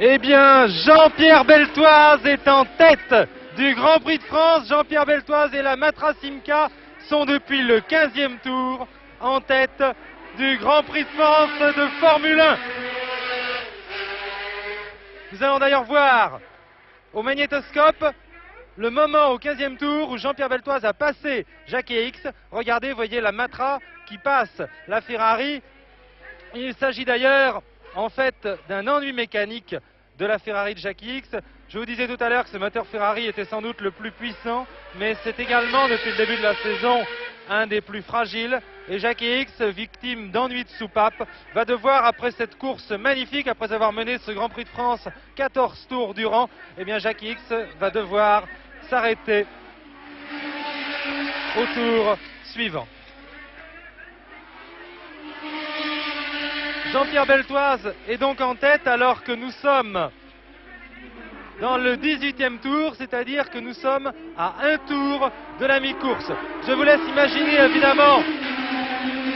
Eh bien, Jean-Pierre Beltoise est en tête du Grand Prix de France. Jean-Pierre Beltoise et la Matra Simca sont depuis le 15e tour en tête du Grand Prix de France de Formule 1. Nous allons d'ailleurs voir au magnétoscope le moment au 15e tour où Jean-Pierre Beltoise a passé Jackie X. Regardez, vous voyez la Matra qui passe la Ferrari. Il s'agit d'ailleurs en fait d'un ennui mécanique de la Ferrari de Jackie X. Je vous disais tout à l'heure que ce moteur Ferrari était sans doute le plus puissant, mais c'est également depuis le début de la saison un des plus fragiles. Et Jackie X, victime d'ennui de soupape, va devoir, après cette course magnifique, après avoir mené ce Grand Prix de France 14 tours durant, eh bien Jackie X va devoir s'arrêter au tour suivant. Jean-Pierre Beltoise est donc en tête alors que nous sommes dans le 18e tour, c'est-à-dire que nous sommes à un tour de la mi-course. Je vous laisse imaginer évidemment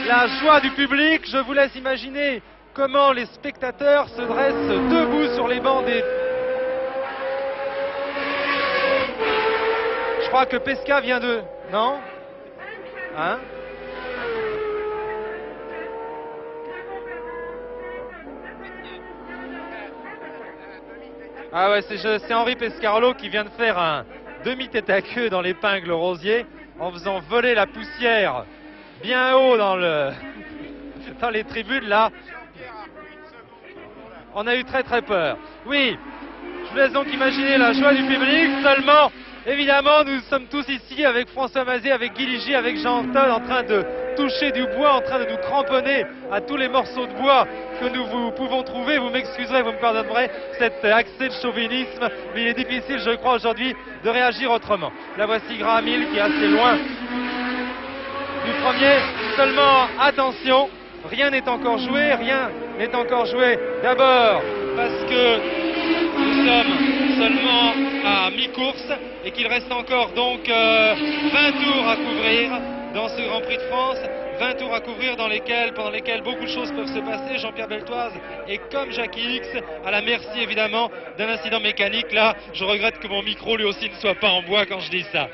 la joie du public, je vous laisse imaginer comment les spectateurs se dressent debout sur les bancs des... Je crois que Pesca vient de... Non? Hein? Ah ouais, c'est Henri Pescarolo qui vient de faire un demi-tête à queue dans l'épingle rosier en faisant voler la poussière bien haut dans les tribunes là. On a eu très peur. Oui, je vous laisse donc imaginer la joie du public. Seulement, évidemment, nous sommes tous ici avec François Mazet, avec Guy Ligier, avec Jean Todt en train de toucher du bois, en train de nous cramponner à tous les morceaux de bois que nous pouvons trouver. Vous m'excuserez, vous me pardonnerez cet accès de chauvinisme, mais il est difficile, je crois, aujourd'hui de réagir autrement. La voici Graham Hill qui est assez loin du premier. Seulement, attention, rien n'est encore joué, d'abord parce que nous sommes seulement à mi-course et qu'il reste encore donc 20 tours à couvrir dans ce Grand Prix de France, 20 tours à couvrir pendant lesquels beaucoup de choses peuvent se passer. Jean-Pierre Beltoise est comme Jackie X à la merci évidemment d'un incident mécanique. Là, je regrette que mon micro lui aussi ne soit pas en bois quand je dis ça.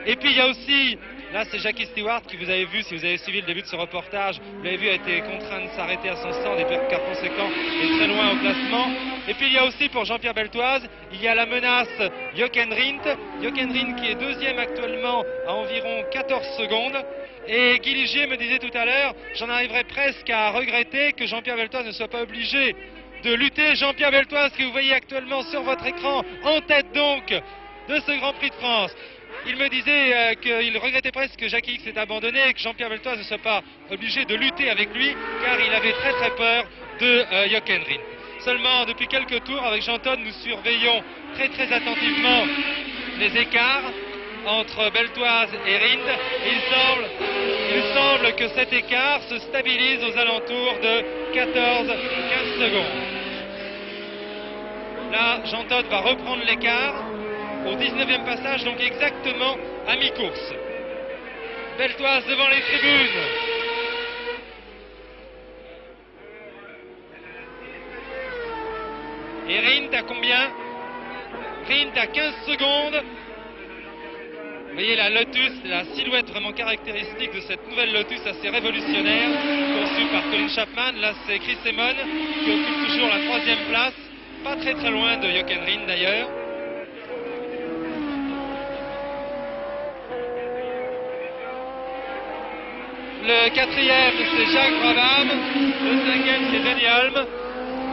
Et puis il y a aussi, là c'est Jackie Stewart qui, vous avez vu, si vous avez suivi le début de ce reportage, vous l'avez vu, a été contraint de s'arrêter à son stand et par conséquent est très loin au classement. Et puis il y a aussi pour Jean-Pierre Beltoise, il y a la menace Jochen Rindt. Jochen Rindt qui est deuxième actuellement à environ 14 secondes. Et Guy Ligier me disait tout à l'heure, j'en arriverais presque à regretter que Jean-Pierre Beltoise ne soit pas obligé de lutter. Jean-Pierre Beltoise que vous voyez actuellement sur votre écran, en tête donc de ce Grand Prix de France. Il me disait qu'il regrettait presque que Jackie X ait abandonné et que Jean-Pierre Beltoise ne soit pas obligé de lutter avec lui car il avait très peur de Jochen Rindt. Seulement, depuis quelques tours, avec Jean Todt, nous surveillons très attentivement les écarts entre Beltoise et Rindt. Il semble que cet écart se stabilise aux alentours de 14-15 secondes. Là, Jean Todt va reprendre l'écart au 19e passage, donc exactement à mi-course. Beltoise devant les tribunes. Et Rindt à combien? Rindt à 15 secondes. Vous voyez la Lotus, la silhouette vraiment caractéristique de cette nouvelle Lotus assez révolutionnaire, conçue par Colin Chapman. Là c'est Chris Amon qui occupe toujours la 3e place, pas très loin de Jochen Rindt d'ailleurs. Le 4e c'est Jacques Brabham, le 5e c'est Denny Hulme.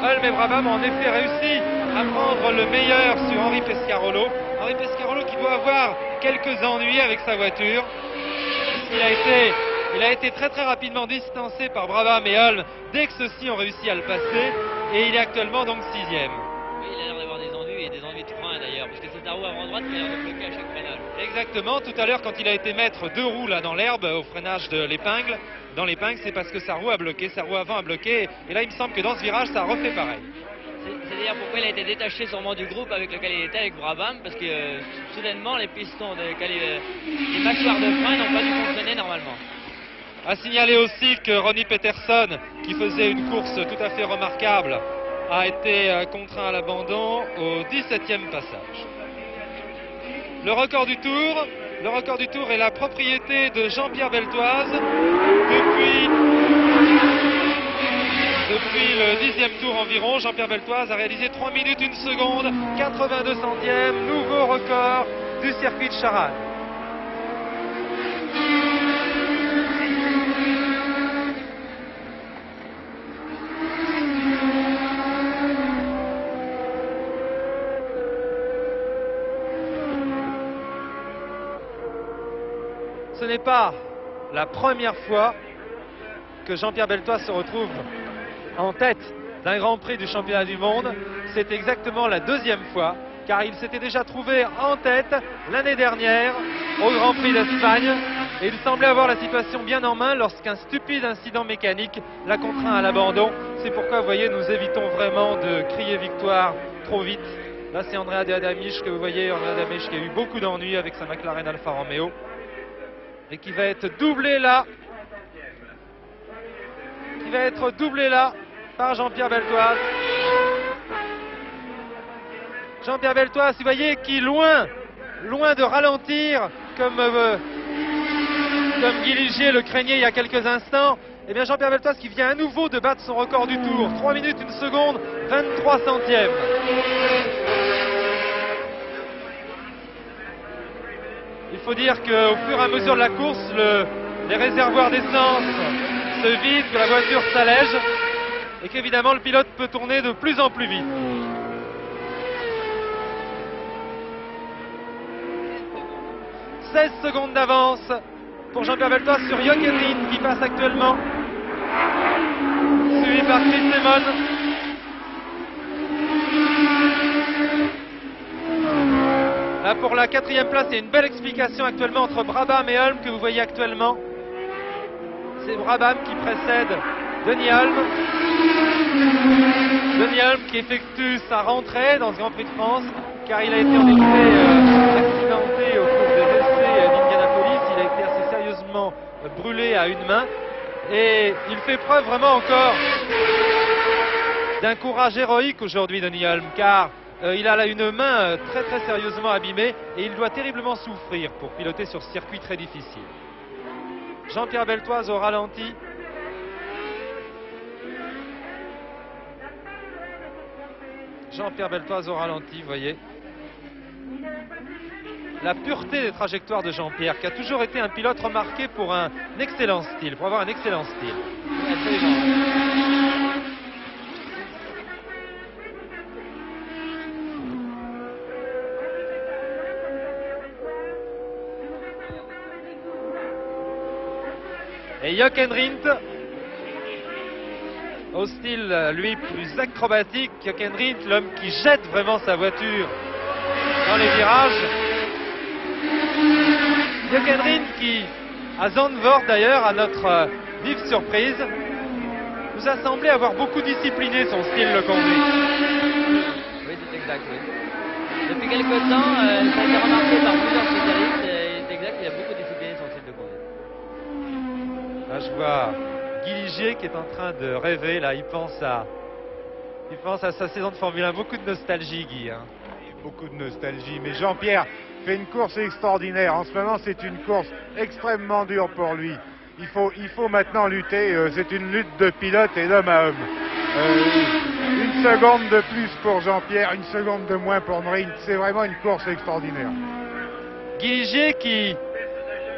Hulme et Brabham ont en effet réussi à prendre le meilleur sur Henri Pescarolo. Henri Pescarolo qui doit avoir quelques ennuis avec sa voiture. Il a été très rapidement distancé par Brabham et Hulme dès que ceux-ci ont réussi à le passer. Et il est actuellement donc 6e. Oui, il a l'air d'avoir des ennuis et des ennuis de frein d'ailleurs, parce que c'est sa roue avant-droite qui a l'air de bloquer à chaque freinage. Exactement, tout à l'heure quand il a été mettre 2 roues là dans l'herbe au freinage de l'épingle, dans l'épingle c'est parce que sa roue a bloqué, sa roue avant a bloqué. Et là il me semble que dans ce virage ça a refait pareil. C'est d'ailleurs pourquoi il a été détaché sûrement du groupe avec lequel il était avec Brabham, parce que soudainement les pistons, les mâchoires de frein n'ont pas dû fonctionner normalement. À signaler aussi que Ronnie Peterson, qui faisait une course tout à fait remarquable a été contraint à l'abandon au 17e passage. Le record du tour est la propriété de Jean-Pierre Beltoise depuis le 10e tour environ. Jean-Pierre Beltoise a réalisé 3 minutes 1 seconde, 82 centièmes, nouveau record du circuit de Charal. Ce n'est pas la première fois que Jean-Pierre Beltoise se retrouve en tête d'un Grand Prix du championnat du monde. C'est exactement la deuxième fois, car il s'était déjà trouvé en tête l'année dernière au Grand Prix d'Espagne. Et il semblait avoir la situation bien en main lorsqu'un stupide incident mécanique l'a contraint à l'abandon. C'est pourquoi, vous voyez, nous évitons vraiment de crier victoire trop vite. Là, c'est Andrea De Adamisch que vous voyez, Andrea De Adamisch qui a eu beaucoup d'ennuis avec sa McLaren Alfa Romeo. Et qui va être doublé là. Par Jean-Pierre Beltoise. Jean-Pierre Beltoise, vous voyez, qui loin de ralentir comme Guy Ligier le craignait il y a quelques instants, et bien Jean-Pierre Beltoise qui vient à nouveau de battre son record du tour. 3 minutes 1 seconde, 23 centièmes. Il faut dire qu'au fur et à mesure de la course, les réservoirs d'essence se vident, que la voiture s'allège et qu'évidemment le pilote peut tourner de plus en plus vite. « 16 secondes d'avance pour Jean-Pierre Beltoise sur Jochen Rindt qui passe actuellement, suivi par Chris Simon. Là pour la 4e place, il y a une belle explication actuellement entre Brabham et Hulme que vous voyez actuellement. C'est Brabham qui précède Denis Hulme. Denis Hulme qui effectue sa rentrée dans ce Grand Prix de France, car il a été en effet accidenté au cours des essais d'Indianapolis. Il a été assez sérieusement brûlé à une main. Et il fait preuve vraiment encore d'un courage héroïque aujourd'hui, Denis Hulme, car il a là une main très très sérieusement abîmée et il doit terriblement souffrir pour piloter sur ce circuit très difficile. Jean-Pierre Beltoise au ralenti. Jean-Pierre Beltoise au ralenti, vous voyez. La pureté des trajectoires de Jean-Pierre, qui a toujours été un pilote remarqué pour un excellent style, pour avoir un excellent style. Et Jochen Rindt, au style, lui, plus acrobatique. Jochen Rindt, l'homme qui jette vraiment sa voiture dans les virages. Jochen Rindt qui, à Zandvoort d'ailleurs, à notre vive surprise, nous a semblé avoir beaucoup discipliné son style de conduite. Oui, c'est exact, oui. Depuis quelque temps, ça a été remarqué par plusieurs spécialistes, et c'est exact, il a beaucoup discipliné son style de conduite. Là, je vois Guy Ligier qui est en train de rêver, là, il pense à sa saison de Formule 1, beaucoup de nostalgie, Guy. Hein. Beaucoup de nostalgie, mais Jean-Pierre fait une course extraordinaire. En ce moment, c'est une course extrêmement dure pour lui. Il faut maintenant lutter, c'est une lutte de pilote et d'homme à homme. Une seconde de plus pour Jean-Pierre, une seconde de moins pour Rindt, c'est vraiment une course extraordinaire. Guy Ligier qui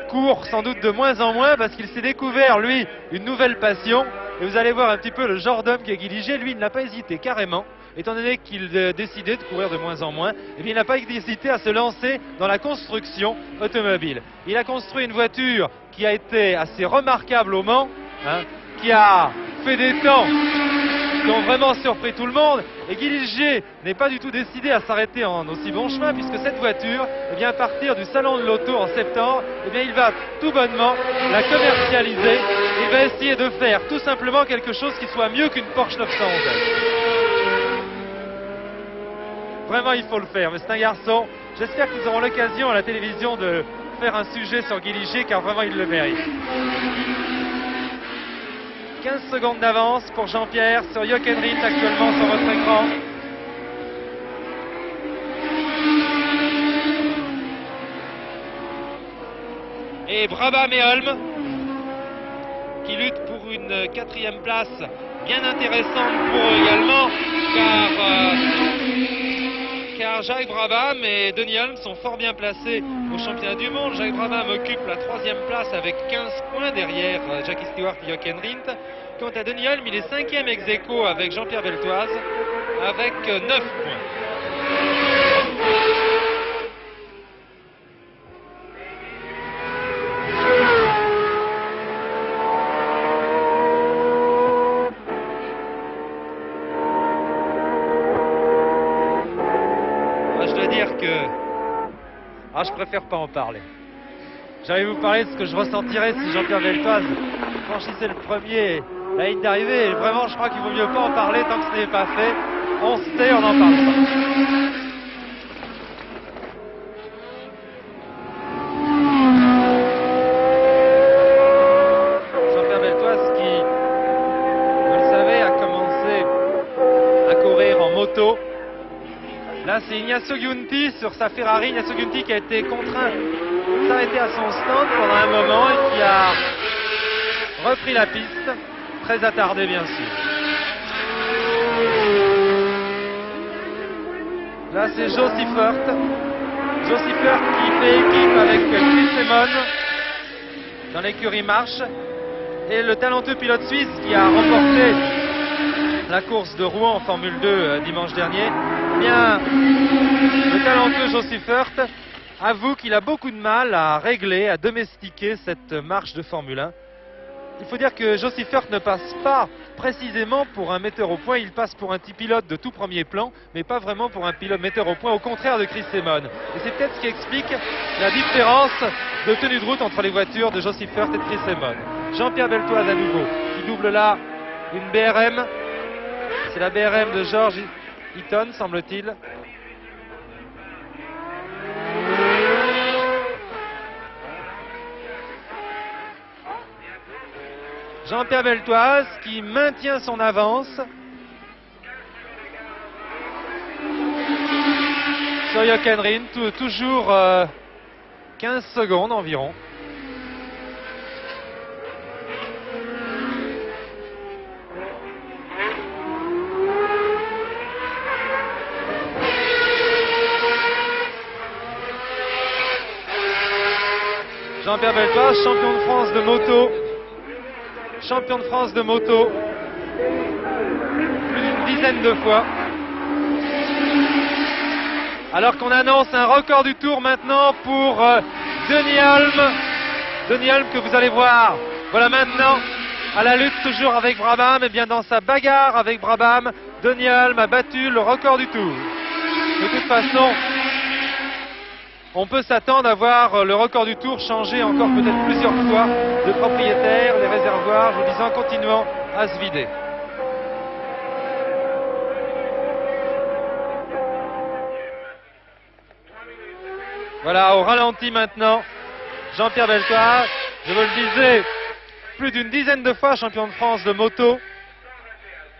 court sans doute de moins en moins parce qu'il s'est découvert, lui, une nouvelle passion. Et vous allez voir un petit peu le genre d'homme qu'est Guy Ligier. Lui, il n'a pas hésité carrément, étant donné qu'il décidait de courir de moins en moins, et bien il n'a pas hésité à se lancer dans la construction automobile. Il a construit une voiture qui a été assez remarquable au Mans, hein, qui a fait des temps qui ont vraiment surpris tout le monde. Et Guy Ligier n'est pas du tout décidé à s'arrêter en aussi bon chemin, puisque cette voiture, eh bien, à partir du salon de l'auto en septembre, eh bien, il va tout bonnement la commercialiser. Il va essayer de faire tout simplement quelque chose qui soit mieux qu'une Porsche 911. Vraiment, il faut le faire, mais c'est un garçon. J'espère que nous aurons l'occasion à la télévision de faire un sujet sur Guy Ligier, car vraiment il le mérite. 15 secondes d'avance pour Jean-Pierre sur Jochen Rindt actuellement sur votre écran. Et Brabham et Holm qui luttent pour une 4e place bien intéressante pour eux également, car Jacques Brabham et Denis Holm sont fort bien placés au championnat du monde. Jacques Brabham occupe la 3e place avec 15 points derrière Jackie Stewart et Jochen Rindt. Quant à Denis Holm, il est 5e ex aequo avec Jean-Pierre Beltoise avec 9 points. Je préfère pas en parler. J'allais vous parler de ce que je ressentirais si Jean-Pierre Beltoise franchissait le premier la ligne d'arrivée. Et vraiment, je crois qu'il vaut mieux pas en parler tant que ce n'est pas fait. On se tait, on n'en parle pas. Jean-Pierre Beltoise qui, vous le savez, a commencé à courir en moto. Là, c'est Ignacio Giunti sur sa Ferrari. Ignacio Giunti qui a été contraint de s'arrêter à son stand pendant un moment et qui a repris la piste, très attardé bien sûr. Là, c'est Joe Siffert. Joe Siffert qui fait équipe avec Chris Simon dans l'écurie Marche. Et le talentueux pilote suisse qui a remporté la course de Rouen en Formule 2 dimanche dernier. Eh bien, le talentueux Joe Siffert avoue qu'il a beaucoup de mal à régler, à domestiquer cette marche de Formule 1. Il faut dire que Joe Siffert ne passe pas précisément pour un metteur au point, il passe pour un petit pilote de tout premier plan, mais pas vraiment pour un pilote metteur au point, au contraire de Chris Simon. Et c'est peut-être ce qui explique la différence de tenue de route entre les voitures de Joe Siffert et de Chris Simon. Jean-Pierre Beltoise à nouveau, qui double là une BRM. C'est la BRM de George Eaton, semble-t-il. Jean-Pierre Beltoise qui maintient son avance sur Jochen Rindt, toujours 15 secondes environ. Jean-Pierre Beltoise, champion de France de moto. Champion de France de moto. Plus d'une dizaine de fois. Alors qu'on annonce un record du tour maintenant pour Denis Holm. Denis Holm que vous allez voir. Voilà maintenant à la lutte toujours avec Brabham. Et bien dans sa bagarre avec Brabham, Denis Holm a battu le record du tour. De toute façon, on peut s'attendre à voir le record du tour changer encore peut-être plusieurs fois de propriétaire, les réservoirs, je vous disais, en continuant à se vider. Voilà, au ralenti maintenant, Jean-Pierre Beltoise, je vous le disais, plus d'une dizaine de fois champion de France de moto,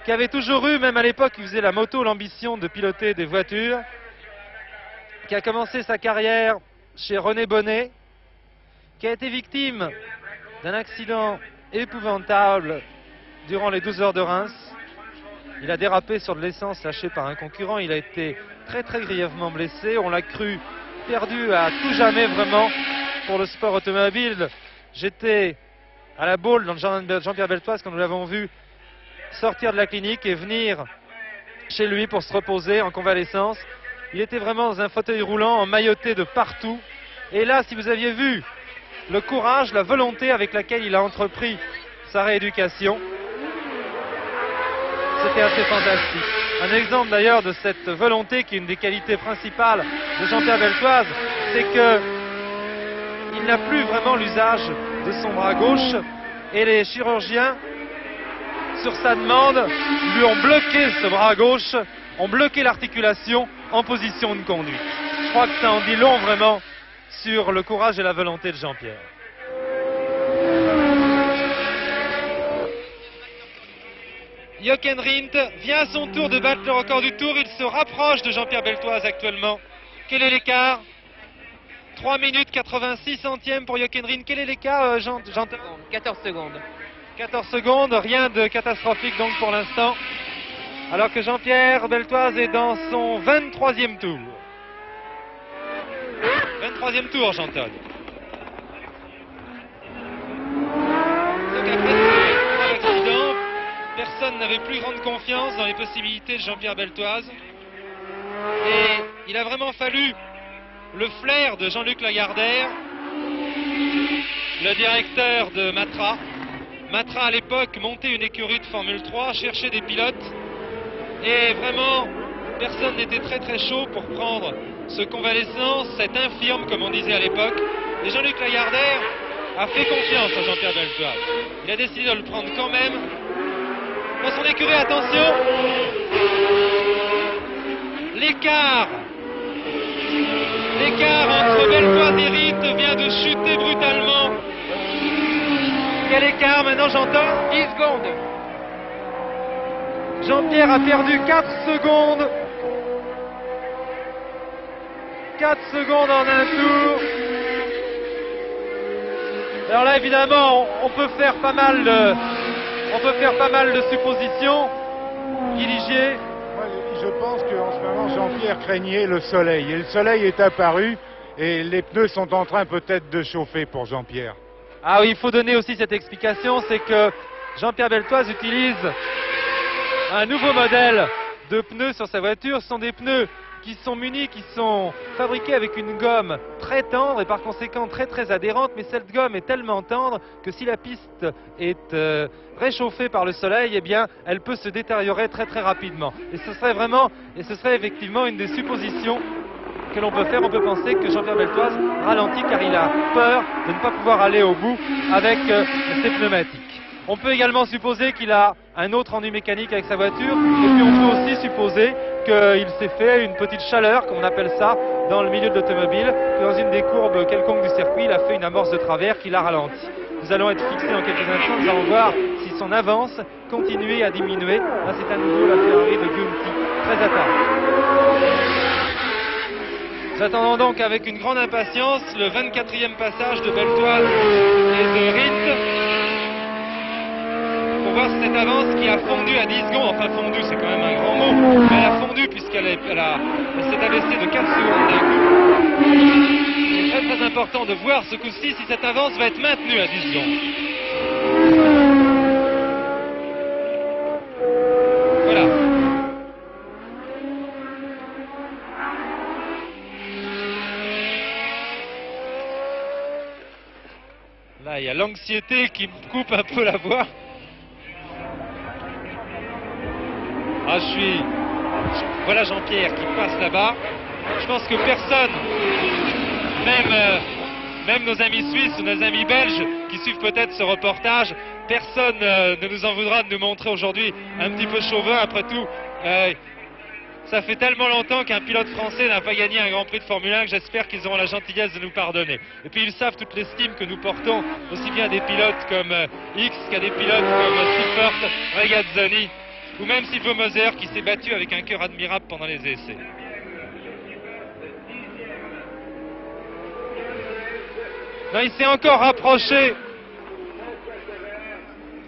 qui avait toujours eu, même à l'époque où il faisait la moto, l'ambition de piloter des voitures, qui a commencé sa carrière chez René Bonnet, qui a été victime d'un accident épouvantable durant les 12 heures de Reims. Il a dérapé sur de l'essence lâchée par un concurrent, il a été très grièvement blessé, on l'a cru perdu à tout jamais vraiment pour le sport automobile. J'étais à la Baule dans le jardin de Jean-Pierre Beltoise quand nous l'avons vu sortir de la clinique et venir chez lui pour se reposer en convalescence. Il était vraiment dans un fauteuil roulant, emmailloté de partout. Et là, si vous aviez vu le courage, la volonté avec laquelle il a entrepris sa rééducation, c'était assez fantastique. Un exemple d'ailleurs de cette volonté qui est une des qualités principales de Jean-Pierre Beltoise, c'est qu'il n'a plus vraiment l'usage de son bras gauche et les chirurgiens, sur sa demande, lui ont bloqué ce bras gauche, ont bloqué l'articulation en position de conduite. Je crois que ça en dit long vraiment sur le courage et la volonté de Jean-Pierre. Jochen Rindt vient à son tour de battre le record du tour. Il se rapproche de Jean-Pierre Beltoise actuellement. Quel est l'écart? 3 minutes 86 centièmes pour Jochen Rindt. Quel est l'écart, Jean 14 secondes. 14 secondes, rien de catastrophique donc pour l'instant. Alors que Jean-Pierre Beltoise est dans son 23e tour. 23e tour, Jean-Todt. Donc après ce accident, personne n'avait plus grande confiance dans les possibilités de Jean-Pierre Beltoise. Et il a vraiment fallu le flair de Jean-Luc Lagardère, le directeur de Matra. Matra à l'époque montait une écurie de Formule 3, cherchait des pilotes. Et vraiment, personne n'était très chaud pour prendre ce convalescent, cet infirme comme on disait à l'époque. Et Jean-Luc Lagardère a fait confiance à Jean-Pierre Beltoise. Il a décidé de le prendre quand même. Dans son écurie, attention, l'écart entre Beltoise et Rindt vient de chuter brutalement. Quel écart maintenant, j'entends? 10 secondes. Jean-Pierre a perdu 4 secondes. 4 secondes en un tour. Alors là, évidemment, on peut faire pas mal de suppositions. Guy Ligier. Je pense qu'en ce moment, Jean-Pierre craignait le soleil. Et le soleil est apparu et les pneus sont en train peut-être de chauffer pour Jean-Pierre. Ah oui, il faut donner aussi cette explication, c'est que Jean-Pierre Beltoise utilise un nouveau modèle de pneus sur sa voiture. Ce sont des pneus qui sont munis, qui sont fabriqués avec une gomme très tendre et par conséquent très adhérente, mais cette gomme est tellement tendre que si la piste est réchauffée par le soleil, eh bien elle peut se détériorer très rapidement. Et ce serait effectivement une des suppositions que l'on peut faire. On peut penser que Jean-Pierre Beltoise ralentit car il a peur de ne pas pouvoir aller au bout avec ses pneumatiques. On peut également supposer qu'il a un autre rendu mécanique avec sa voiture, et puis on peut aussi supposer qu'il s'est fait une petite chaleur, comme on appelle ça, dans le milieu de l'automobile, que dans une des courbes quelconques du circuit, il a fait une amorce de travers qui l'a ralenti. Nous allons être fixés dans quelques instants, nous allons voir si son avance continue à diminuer. Là, c'est à nouveau la Ferrari de Giunti, très attardée. Nous attendons donc avec une grande impatience le 24e passage de Beltoise et de Rindt, pour voir cette avance qui a fondu à 10 secondes, enfin fondu c'est quand même un grand mot, mais elle a fondu puisqu'elle s'est abaissée de 4 secondes d'un coup. C'est très important de voir ce coup-ci si cette avance va être maintenue à 10 secondes. Voilà. Là il y a l'anxiété qui me coupe un peu la voix. Ah, voilà Jean-Pierre qui passe là-bas. Je pense que personne, même nos amis suisses ou nos amis belges qui suivent peut-être ce reportage, personne ne nous en voudra de nous montrer aujourd'hui un petit peu chauvin. Après tout, ça fait tellement longtemps qu'un pilote français n'a pas gagné un Grand Prix de Formule 1 que j'espère qu'ils auront la gentillesse de nous pardonner. Et puis ils savent toute l'estime que nous portons aussi bien à des pilotes comme X qu'à des pilotes comme Seifert, Regazzoni, ou même Sylvain Moser qui s'est battu avec un cœur admirable pendant les essais. Non, il s'est encore rapproché.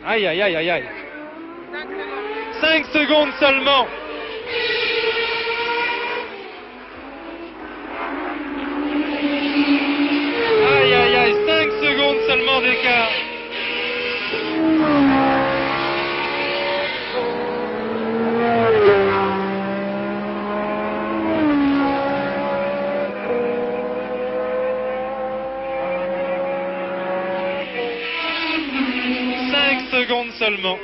Aïe, aïe, aïe, aïe, aïe. 5 secondes seulement. Aïe, aïe, aïe, 5 secondes seulement d'écart. Secondes seulement.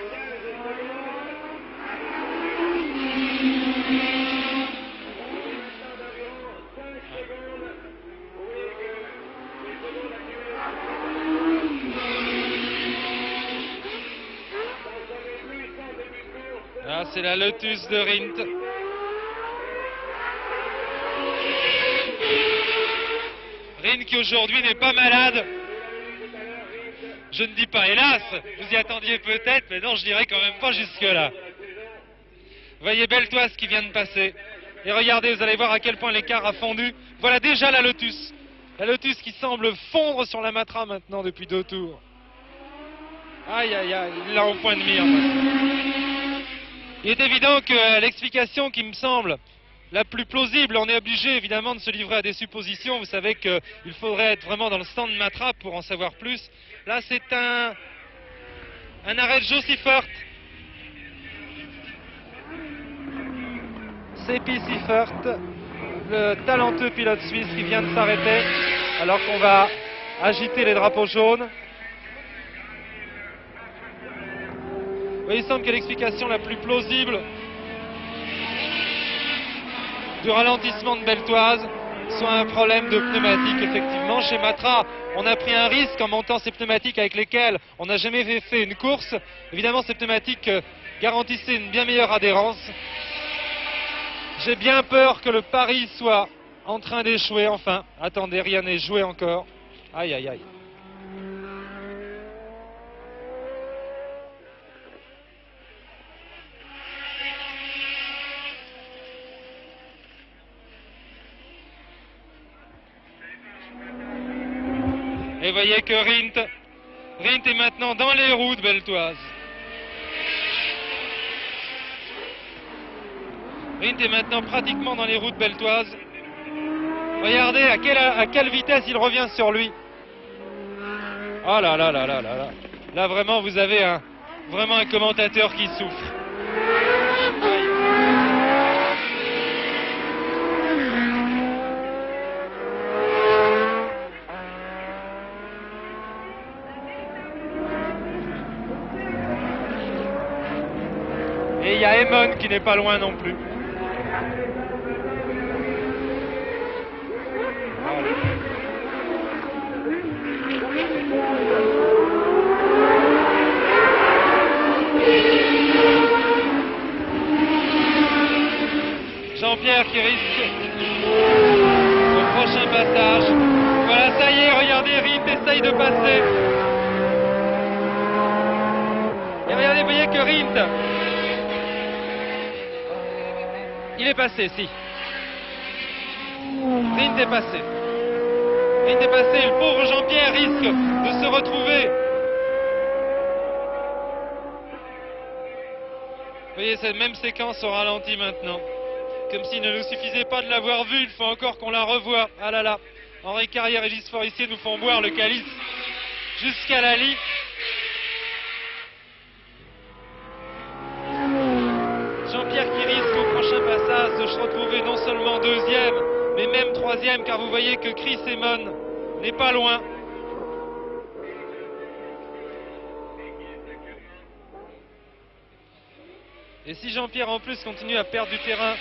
Là, c'est la Lotus de Rindt. Rindt qui aujourd'hui n'est pas malade. Je ne dis pas hélas, vous y attendiez peut-être, mais non, je dirais quand même pas jusque-là. Voyez Beltoise qui vient de passer. Et regardez, vous allez voir à quel point l'écart a fondu. Voilà déjà la Lotus. La Lotus qui semble fondre sur la Matra maintenant depuis 2 tours. Aïe, aïe, aïe, il l'a au point de mire. Il est évident que l'explication qui me semble la plus plausible, on est obligé évidemment de se livrer à des suppositions. Vous savez qu'il faudrait être vraiment dans le stand de Matra pour en savoir plus. Là, c'est un arrêt de Joe Siffert. C'est P. Siffert, le talentueux pilote suisse qui vient de s'arrêter alors qu'on va agiter les drapeaux jaunes. Oui, il semble que l'explication la plus plausible du ralentissement de Beltoise soit un problème de pneumatique. Effectivement, chez Matra, on a pris un risque en montant ces pneumatiques avec lesquelles on n'a jamais fait une course. Évidemment, ces pneumatiques garantissaient une bien meilleure adhérence. J'ai bien peur que le pari soit en train d'échouer. Enfin, attendez, rien n'est joué encore. Aïe, aïe, aïe. Et voyez que Rindt est maintenant dans les roues de Beltoise. Rindt est maintenant pratiquement dans les roues de Beltoise. Regardez à quelle vitesse il revient sur lui. Oh là là là là là là. Là vraiment vous avez vraiment un commentateur qui souffre. Et il y a Emon qui n'est pas loin non plus. Jean-Pierre qui risque au prochain passage. Voilà, ça y est, regardez, Rindt essaye de passer. Et regardez, vous voyez que Rindt, il est passé, si. Rindt est passé. Rindt est passé, le pauvre Jean-Pierre risque de se retrouver. Vous voyez, cette même séquence au ralenti maintenant. Comme s'il ne nous suffisait pas de l'avoir vue, il faut encore qu'on la revoie. Ah là là, Henri Carrière et Gilles Forissier nous font boire le calice jusqu'à la lie. Jean-Pierre qui risque au prochain passage de se retrouver non seulement deuxième, mais même troisième, car vous voyez que Chris Emon n'est pas loin. Et si Jean-Pierre en plus continue à perdre du terrain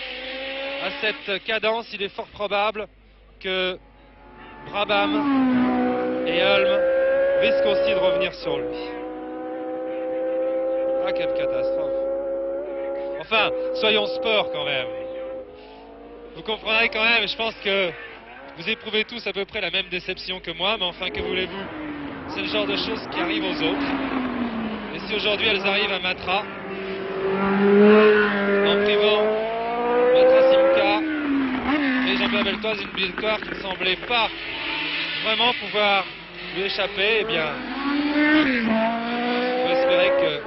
à cette cadence, il est fort probable que Brabham et Ulm risquent aussi de revenir sur lui. Ah, quelle catastrophe. Enfin, soyons sport quand même. Vous comprendrez quand même, je pense que vous éprouvez tous à peu près la même déception que moi, mais enfin, que voulez-vous? C'est le genre de choses qui arrivent aux autres. Et si aujourd'hui elles arrivent à Matra, en privant Matra Simca et Jean-Pierre Beltoise, une victoire qui ne semblait pas vraiment pouvoir lui échapper, eh bien, on peut espérer que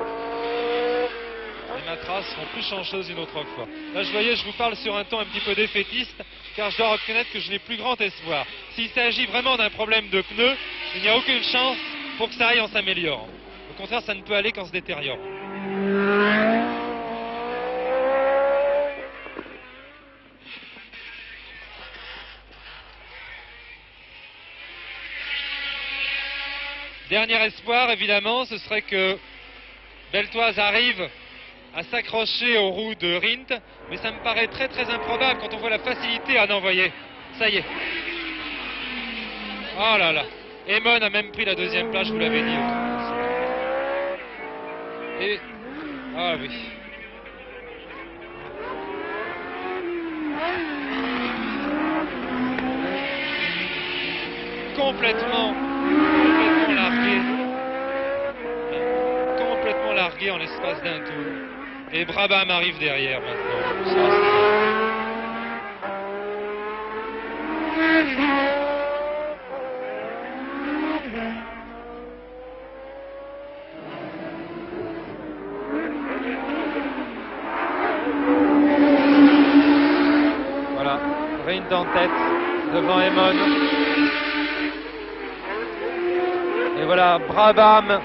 les Matras seront plus chanceuses une autre fois. Là, je vous parle sur un ton un petit peu défaitiste, car je dois reconnaître que je n'ai plus grand espoir. S'il s'agit vraiment d'un problème de pneus, il n'y a aucune chance pour que ça aille en s'améliorant. Au contraire, ça ne peut aller qu'en se détériorant. Dernier espoir, évidemment, ce serait que Beltoise arrive à s'accrocher aux roues de Rindt, mais ça me paraît très très improbable quand on voit la facilité à l'envoyer. Ça y est. Oh là là. Emon a même pris la deuxième place, je vous l'avais dit. Et... ah oui. Complètement largué en l'espace d'un tour. Et Brabham arrive derrière maintenant. Voilà, Rindt en tête devant Emon. Et voilà, Brabham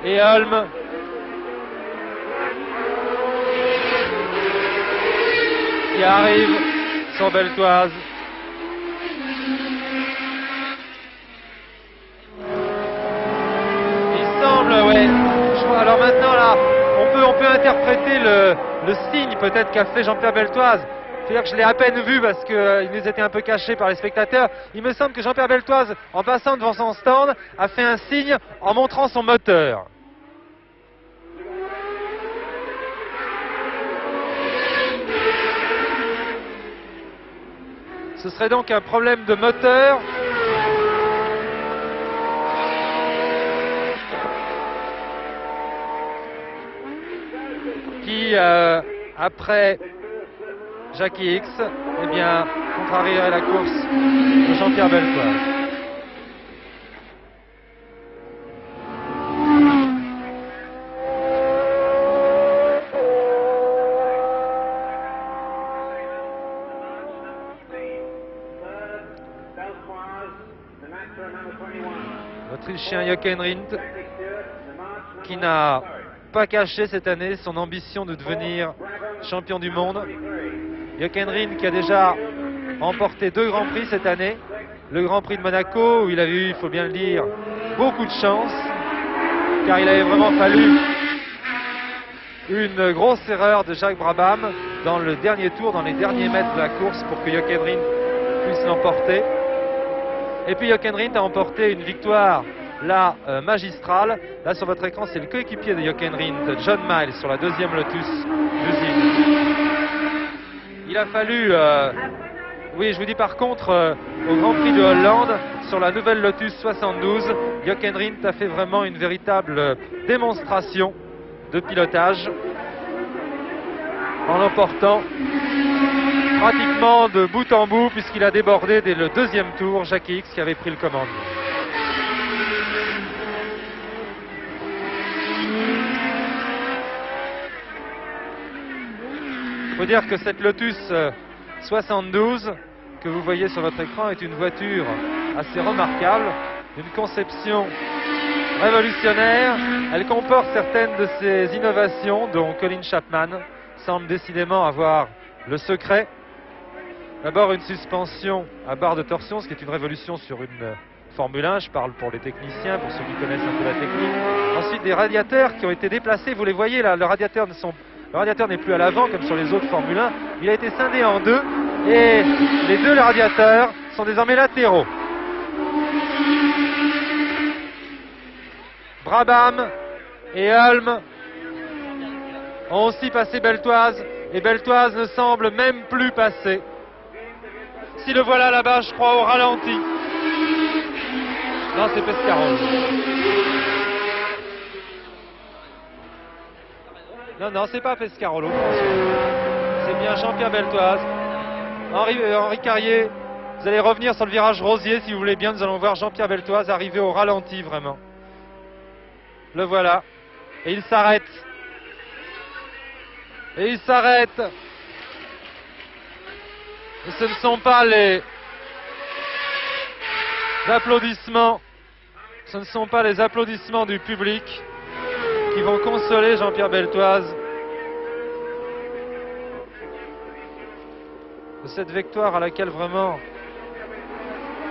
et Holm qui arrivent sur Beltoise. Il semble, ouais. Alors maintenant là, on peut interpréter le signe peut-être qu'a fait Jean-Pierre Beltoise. C'est-à-dire que je l'ai à peine vu parce qu'il nous était un peu caché par les spectateurs. Il me semble que Jean-Pierre Beltoise, en passant devant son stand, a fait un signe en montrant son moteur. Ce serait donc un problème de moteur. Qui, après Jackie X, eh bien, contrarierait la course de Jean-Pierre Beltoise. L'Autrichien Jochen Rindt, qui n'a pas caché cette année son ambition de devenir champion du monde. Jochen Rindt qui a déjà remporté 2 Grands Prix cette année. Le Grand Prix de Monaco où il avait eu, il faut bien le dire, beaucoup de chance, car il avait vraiment fallu une grosse erreur de Jacques Brabham dans le dernier tour, dans les derniers mètres de la course pour que Jochen Rindt puisse l'emporter. Et puis Jochen Rindt a emporté une victoire là magistrale. Là sur votre écran, c'est le coéquipier de Jochen Rindt, John Miles, sur la 2e Lotus d'usine. Il a fallu, oui je vous dis par contre, au Grand Prix de Hollande, sur la nouvelle Lotus 72, Jochen Rindt a fait vraiment une véritable démonstration de pilotage en l'emportant pratiquement de bout en bout, puisqu'il a débordé dès le 2e tour Jackie X qui avait pris le commandement. Il faut dire que cette Lotus 72 que vous voyez sur votre écran est une voiture assez remarquable, d'une conception révolutionnaire. Elle comporte certaines de ces innovations dont Colin Chapman semble décidément avoir le secret. D'abord une suspension à barre de torsion, ce qui est une révolution sur une Formule 1, je parle pour les techniciens, pour ceux qui connaissent un peu la technique. Ensuite des radiateurs qui ont été déplacés, vous les voyez là, le radiateur n'est plus à l'avant comme sur les autres Formule 1, il a été scindé en 2 et les 2 radiateurs sont désormais latéraux. Brabham et Holm ont aussi passé Beltoise et Beltoise ne semble même plus passer. Si le voilà là-bas, je crois, au ralenti. Non, c'est Pescarolo. Non, c'est pas Pescarolo. C'est bien Jean-Pierre Beltoise. Henri Carrier, vous allez revenir sur le virage Rosier si vous voulez bien. Nous allons voir Jean-Pierre Beltoise arriver au ralenti vraiment. Le voilà. Et il s'arrête. Et il s'arrête. Et ce ne sont pas les applaudissements. Ce ne sont pas les applaudissements du public qui vont consoler Jean-Pierre Beltoise de cette victoire à laquelle vraiment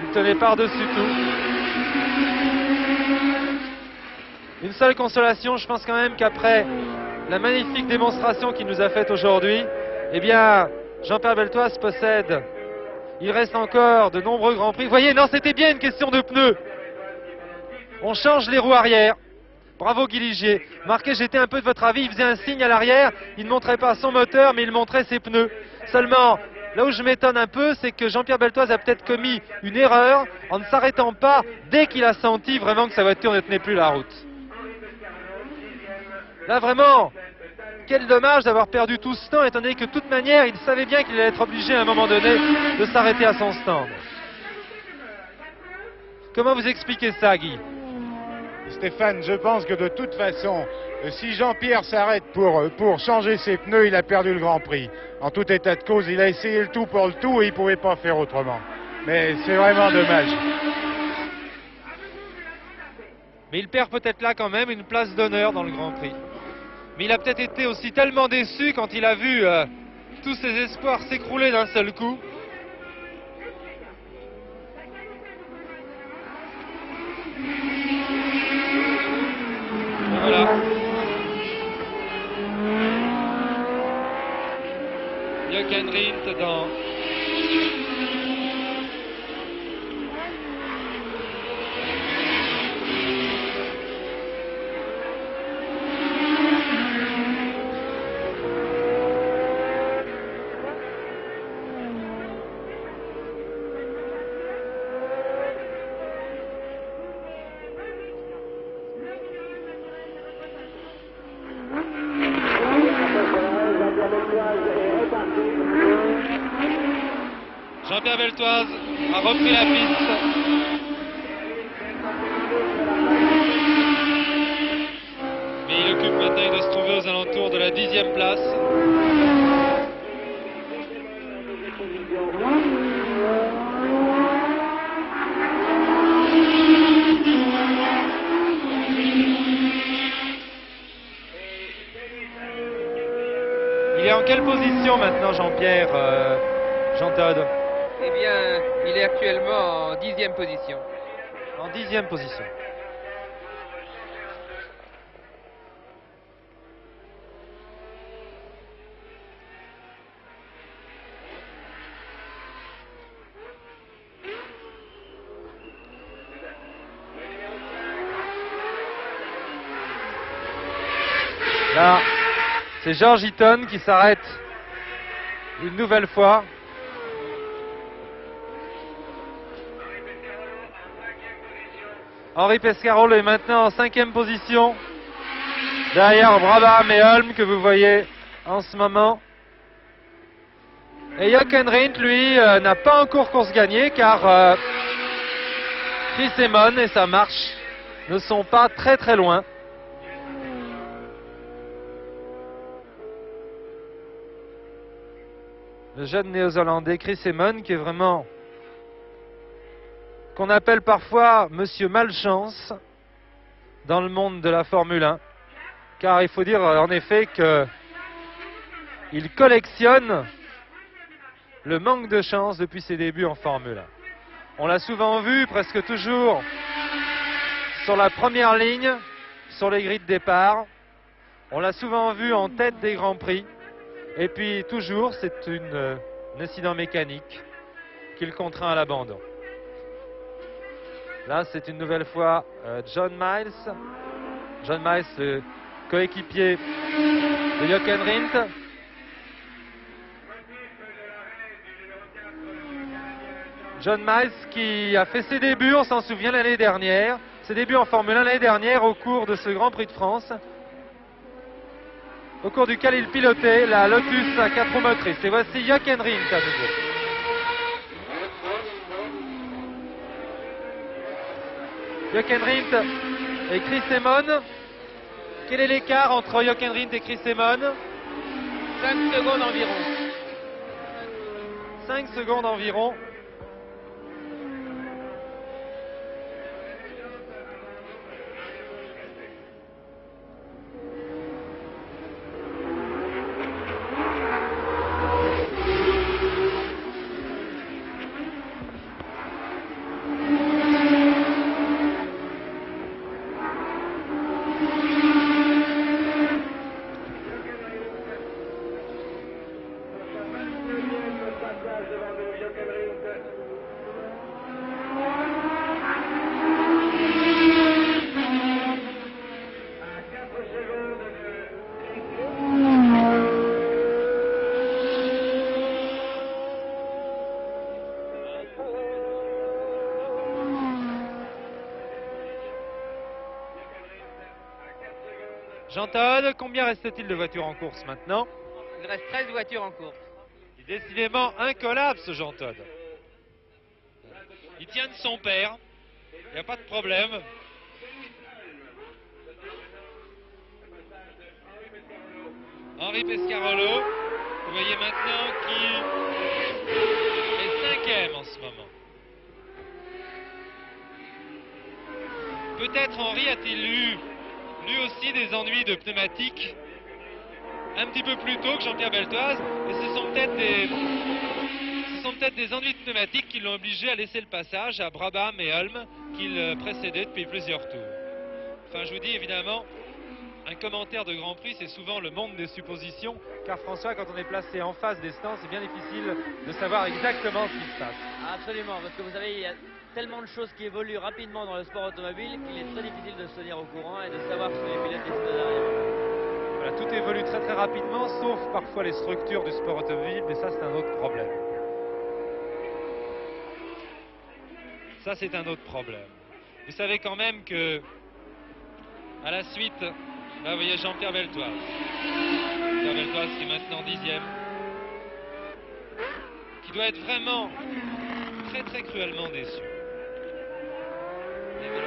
il tenait par-dessus tout. Une seule consolation, je pense quand même qu'après la magnifique démonstration qu'il nous a faite aujourd'hui, eh bien, Jean-Pierre Beltoise possède, il reste encore de nombreux Grands Prix. Vous voyez, non, c'était bien une question de pneus. On change les roues arrière. Bravo Guy Ligier. Marquez, j'étais un peu de votre avis, il faisait un signe à l'arrière, il ne montrait pas son moteur, mais il montrait ses pneus. Seulement, là où je m'étonne un peu, c'est que Jean-Pierre Beltoise a peut-être commis une erreur en ne s'arrêtant pas dès qu'il a senti vraiment que sa voiture ne tenait plus la route. Là, vraiment, quel dommage d'avoir perdu tout ce temps, étant donné que de toute manière, il savait bien qu'il allait être obligé à un moment donné de s'arrêter à son stand. Comment vous expliquez ça, Guy? Stéphane, je pense que de toute façon, si Jean-Pierre s'arrête pour changer ses pneus, il a perdu le Grand Prix. En tout état de cause, il a essayé le tout pour le tout et il ne pouvait pas faire autrement. Mais c'est vraiment dommage. Mais il perd peut-être là quand même une place d'honneur dans le Grand Prix. Mais il a peut-être été aussi tellement déçu quand il a vu tous ses espoirs s'écrouler d'un seul coup. Voilà. Jochen Rindt dans... Jean-Pierre Beltoise a repris la piste. Mais il occupe maintenant, il doit se trouver aux alentours de la 10e place. Il est en quelle position maintenant, Jean-Pierre, Jean-Todt? Eh bien, il est actuellement en 10e position. En 10e position. Là, c'est George Eaton qui s'arrête une nouvelle fois. Henri Pescarolo est maintenant en 5e position, derrière Brabham et Holm que vous voyez en ce moment. Et Jochen Rindt, lui, n'a pas encore course gagnée car Chris Amon et sa marche ne sont pas très très loin. Le jeune néo-zélandais Chris Amon qui est vraiment... qu'on appelle parfois Monsieur Malchance dans le monde de la Formule 1, car il faut dire en effet qu'il collectionne le manque de chance depuis ses débuts en Formule 1. On l'a souvent vu, presque toujours, sur la première ligne, sur les grilles de départ. On l'a souvent vu en tête des Grands Prix. Et puis toujours, c'est un incident mécanique qui le contraint à l'abandon. Là, c'est une nouvelle fois John Miles. John Miles, le coéquipier de Jochen Rindt. John Miles qui a fait ses débuts, on s'en souvient, l'année dernière. Ses débuts en Formule 1 l'année dernière au cours de ce Grand Prix de France. Au cours duquel il pilotait la Lotus à 4 roues motrices. Et voici Jochen Rindt à nouveau. Jochen Rindt et Chris Amon. Quel est l'écart entre Jochen Rindt et Chris Amon? 5 secondes environ. 5 secondes environ. Jean Todt. Combien reste-t-il de voitures en course maintenant? Il reste 13 voitures en course. Décidément un collapse, Jean Todt. Il tient de son père, il n'y a pas de problème. Henri Pescarolo, vous voyez maintenant qui est 5e en ce moment. Peut-être Henri a-t-il eu lui aussi des ennuis de pneumatiques un petit peu plus tôt que Jean-Pierre Beltoise, et ce sont peut-être des ennuis de pneumatiques qui l'ont obligé à laisser le passage à Brabham et Hulme qu'il précédait depuis plusieurs tours. Enfin, je vous dis évidemment, un commentaire de Grand Prix, c'est souvent le monde des suppositions, car François, quand on est placé en face des stands, c'est bien difficile de savoir exactement ce qui se passe. Absolument, parce que vous savez, il y a tellement de choses qui évoluent rapidement dans le sport automobile qu'il est très difficile de se tenir au courant et de savoir ce que les pilotes décident derrière. Voilà, tout évolue très très rapidement, sauf parfois les structures du sport automobile, mais ça c'est un autre problème. Ça c'est un autre problème. Vous savez quand même que, à la suite, là vous voyez Jean-Pierre Beltoise. Jean-Pierre Beltoise qui est maintenant 10e. Qui doit être vraiment très très cruellement déçu. Les vélos,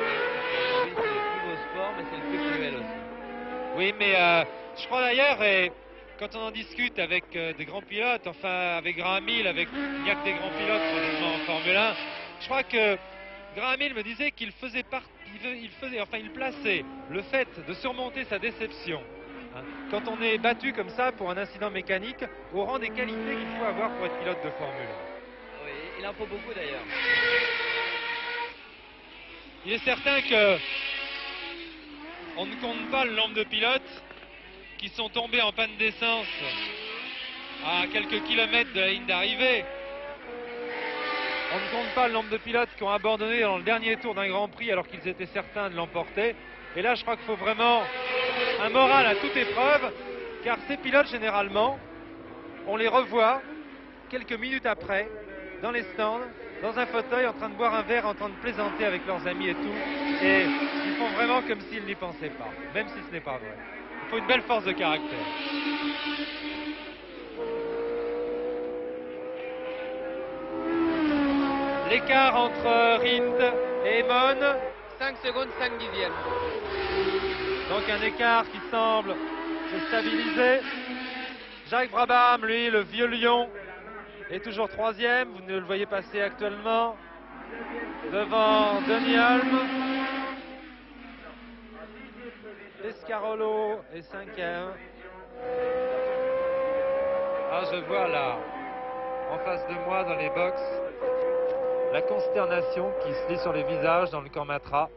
c'est le plus beau sport, mais c'est le plus cruel aussi. Oui, mais je crois d'ailleurs, et quand on en discute avec des grands pilotes, enfin avec Graham Hill, il n'y a que des grands pilotes honnêtement en Formule 1, je crois que Graham Hill me disait qu'il faisait il plaçait le fait de surmonter sa déception, hein, quand on est battu comme ça pour un incident mécanique, au rang des qualités qu'il faut avoir pour être pilote de Formule 1. Oui, il en faut beaucoup d'ailleurs. Il est certain que on ne compte pas le nombre de pilotes qui sont tombés en panne d'essence à quelques kilomètres de la ligne d'arrivée. On ne compte pas le nombre de pilotes qui ont abandonné dans le dernier tour d'un Grand Prix alors qu'ils étaient certains de l'emporter. Et là, je crois qu'il faut vraiment un moral à toute épreuve, car ces pilotes, généralement, on les revoit quelques minutes après, dans les stands, dans un fauteuil, en train de boire un verre, en train de plaisanter avec leurs amis et tout. Et ils font vraiment comme s'ils n'y pensaient pas, même si ce n'est pas vrai. Il faut une belle force de caractère. L'écart entre Rindt et Emon. 5 secondes, 5 dixièmes. Donc un écart qui semble se stabiliser. Jacques Brabham, lui, le vieux lion, est toujours 3e. Vous ne le voyez passer actuellement devant Denis Hulme. Pescarolo est 5e. Ah, je vois là, en face de moi, dans les box, la consternation qui se lit sur les visages dans le camp Matra.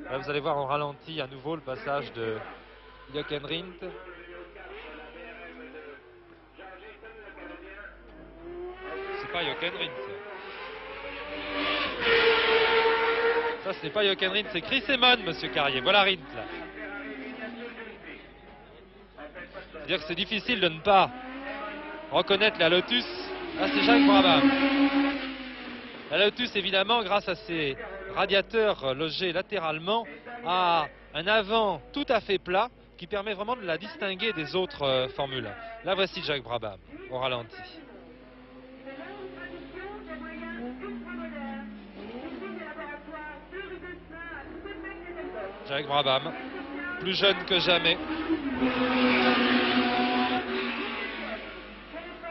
Là, vous allez voir en ralenti à nouveau le passage de Jochen Rindt. C'est pas Jochen Rindt. Ça, ce n'est pas Jochen Rindt, c'est Chris Emon, monsieur Carrier. Voilà Rindt, là. C'est-à-dire que c'est difficile de ne pas reconnaître la Lotus. Là, c'est Jacques Brabham. La Lotus, évidemment, grâce à ses radiateurs logés latéralement, a un avant tout à fait plat qui permet vraiment de la distinguer des autres Formule 1. Là, voici Jacques Brabham au ralenti. Jacques Brabham, plus jeune que jamais.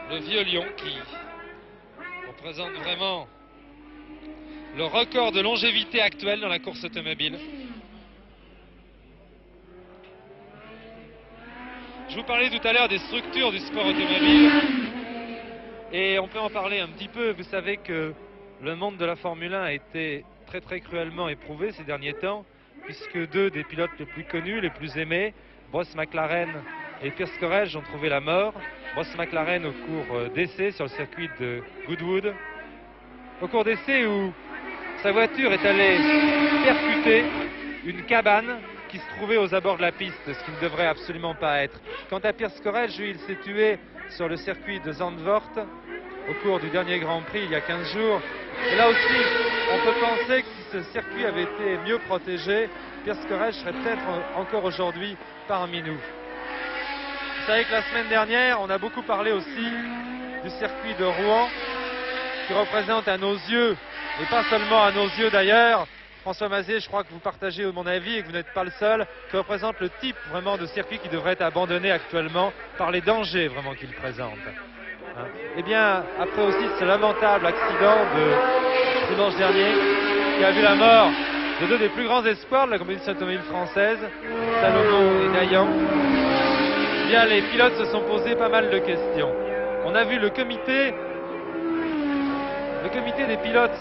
Le vieux lion qui représente vraiment le record de longévité actuel dans la course automobile. Je vous parlais tout à l'heure des structures du sport automobile et on peut en parler un petit peu. Vous savez que le monde de la Formule 1 a été très très cruellement éprouvé ces derniers temps, puisque deux des pilotes les plus connus, les plus aimés, Bruce McLaren et Pierce Corrège, ont trouvé la mort. Bruce McLaren au cours d'essai sur le circuit de Goodwood, au cours d'essai où sa voiture est allée percuter une cabane qui se trouvait aux abords de la piste, ce qui ne devrait absolument pas être. Quant à Pierce Corrège, lui, il s'est tué sur le circuit de Zandvoort au cours du dernier Grand Prix il y a 15 jours. Et là aussi, on peut penser que si ce circuit avait été mieux protégé, Pirskerel serait peut-être encore aujourd'hui parmi nous. Vous savez que la semaine dernière, on a beaucoup parlé aussi du circuit de Rouen, qui représente à nos yeux, et pas seulement à nos yeux d'ailleurs, François Mazet, je crois que vous partagez mon avis et que vous n'êtes pas le seul, qui représente le type vraiment de circuit qui devrait être abandonné actuellement par les dangers vraiment qu'il présente. Hein. Eh bien, après aussi ce lamentable accident de dimanche dernier, qui a vu la mort de deux des plus grands espoirs de la compétition automobile française, Salomon et Dayan, eh bien, les pilotes se sont posés pas mal de questions. On a vu le comité des pilotes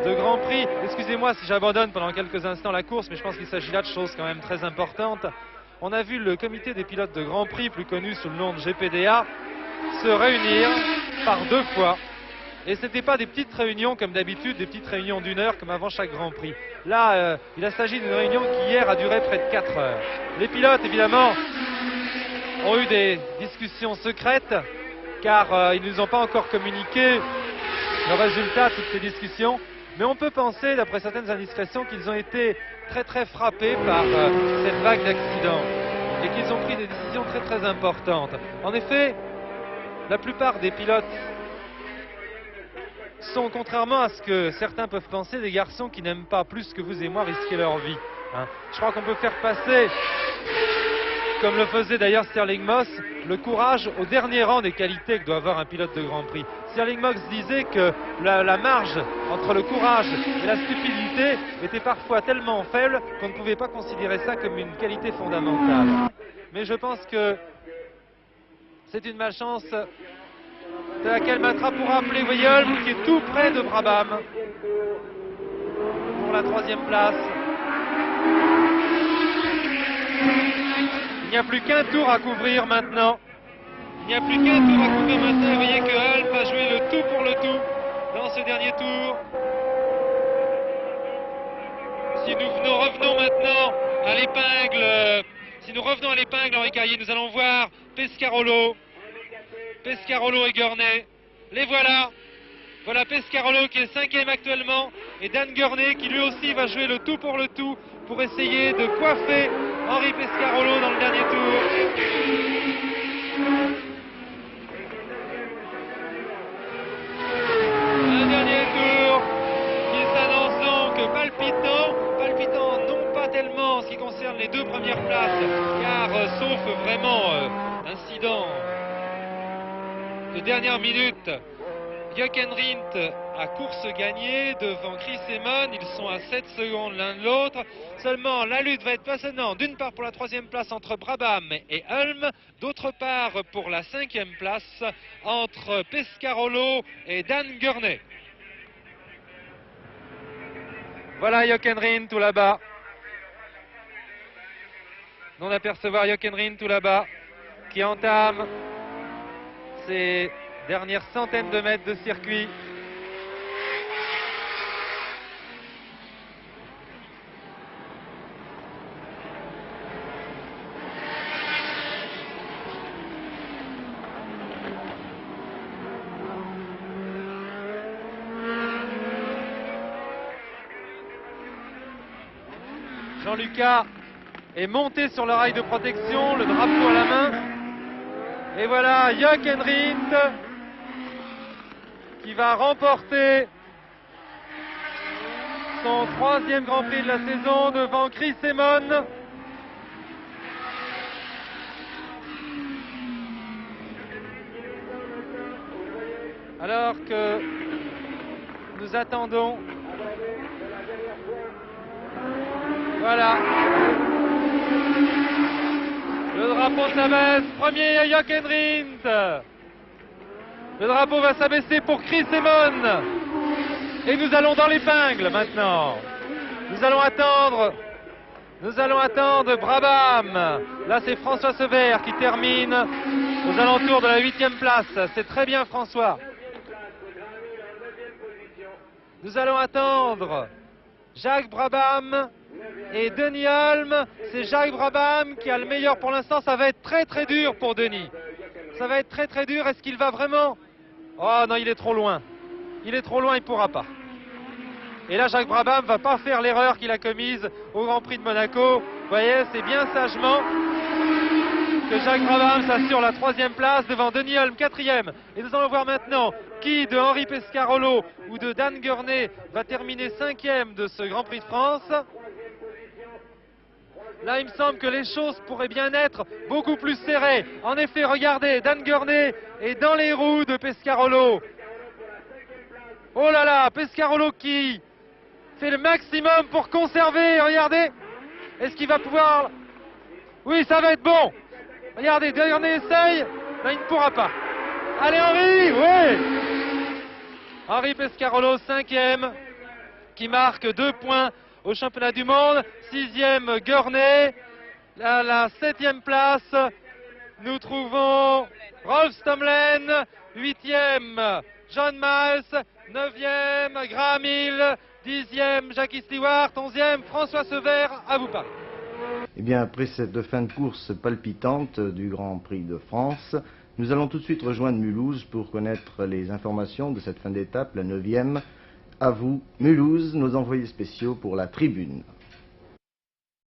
de Grand Prix. Excusez-moi si j'abandonne pendant quelques instants la course, mais je pense qu'il s'agit là de choses quand même très importantes. On a vu le comité des pilotes de Grand Prix, plus connu sous le nom de GPDA, se réunir par 2 fois. Et ce n'était pas des petites réunions comme d'habitude, des petites réunions d'1 heure comme avant chaque Grand Prix. Là, il a s'agit d'une réunion qui hier a duré près de 4 heures. Les pilotes, évidemment, ont eu des discussions secrètes, car ils ne nous ont pas encore communiqué le résultat de toutes ces discussions. Mais on peut penser, d'après certaines indiscrétions, qu'ils ont été très très frappés par cette vague d'accidents et qu'ils ont pris des décisions très très importantes. En effet, la plupart des pilotes sont, contrairement à ce que certains peuvent penser, des garçons qui n'aiment pas plus que vous et moi risquer leur vie. Hein. Je crois qu'on peut faire passer, comme le faisait d'ailleurs Stirling Moss, le courage au dernier rang des qualités que doit avoir un pilote de Grand Prix. Stirling Moss disait que la marge entre le courage et la stupidité était parfois tellement faible qu'on ne pouvait pas considérer ça comme une qualité fondamentale. Mais je pense que c'est une malchance de laquelle Matra pourra appeler Weyholm, qui est tout près de Brabham pour la 3e place. Il n'y a plus qu'un tour à couvrir maintenant. Il n'y a plus qu'un tour à couvrir maintenant. Vous voyez que Hulp a joué le tout pour le tout dans ce dernier tour. Si nous revenons maintenant à l'épingle, Henri Carrier, nous allons voir Pescarolo et Gurney. Les voilà. Voilà Pescarolo qui est 5e actuellement et Dan Gurney qui lui aussi va jouer le tout pour le tout pour essayer de coiffer Henri Pescarolo dans le dernier tour. Un dernier tour qui s'annonce donc palpitant non pas tellement en ce qui concerne les 2 premières places, car sauf vraiment incident de dernière minute, Jochen Rindt a course gagnée devant Chris Amon. Ils sont à 7 secondes l'un de l'autre. Seulement, la lutte va être passionnante. D'une part pour la 3e place entre Brabham et Hulm. D'autre part pour la 5e place entre Pescarolo et Dan Gurney. Voilà Jochen Rindt tout là-bas. On apercevoir Jochen Rindt tout là-bas qui entame ces dernières centaines de mètres de circuit. Jean-Lucas est monté sur le rail de protection, le drapeau à la main. Et voilà Jochen Rindt qui va remporter son 3e Grand Prix de la saison devant Chris Amon. Alors que nous attendons. Voilà. Le drapeau s'abaisse. Premier Jochen Rindt. Le drapeau va s'abaisser pour Chris Amon. Et nous allons dans l'épingle maintenant. Nous allons attendre Brabham. Là c'est François Sever qui termine aux alentours de la 8e place. C'est très bien François. Nous allons attendre Jacques Brabham et Denis Hulm. C'est Jacques Brabham qui a le meilleur pour l'instant. Ça va être très très dur pour Denis. Ça va être très très dur. Est-ce qu'il va vraiment... Oh non, il est trop loin. Il est trop loin, il ne pourra pas. Et là, Jacques Brabham va pas faire l'erreur qu'il a commise au Grand Prix de Monaco. Vous voyez, c'est bien sagement que Jacques Brabham s'assure la 3e place devant Denis Holm 4e. Et nous allons voir maintenant qui de Henri Pescarolo ou de Dan Gurney va terminer 5e de ce Grand Prix de France. Là, il me semble que les choses pourraient bien être beaucoup plus serrées. En effet, regardez, Dan Gurney est dans les roues de Pescarolo. Oh là là, Pescarolo qui fait le maximum pour conserver, regardez. Est-ce qu'il va pouvoir... Oui, ça va être bon. Regardez, Gurney essaye. Là, il ne pourra pas. Allez, Henri, oui. Henri Pescarolo, 5e, qui marque 2 points au championnat du monde. 6e, Gurney. À la 7e place, nous trouvons Rolf Stomlen. 8e, John Miles. 9e, Graham Hill. 10e, Jackie Stewart. 11e, François Sever. À vous parler. Eh bien, après cette fin de course palpitante du Grand Prix de France, nous allons tout de suite rejoindre Mulhouse pour connaître les informations de cette fin d'étape, la 9e. À vous, Mulhouse, nos envoyés spéciaux pour la tribune.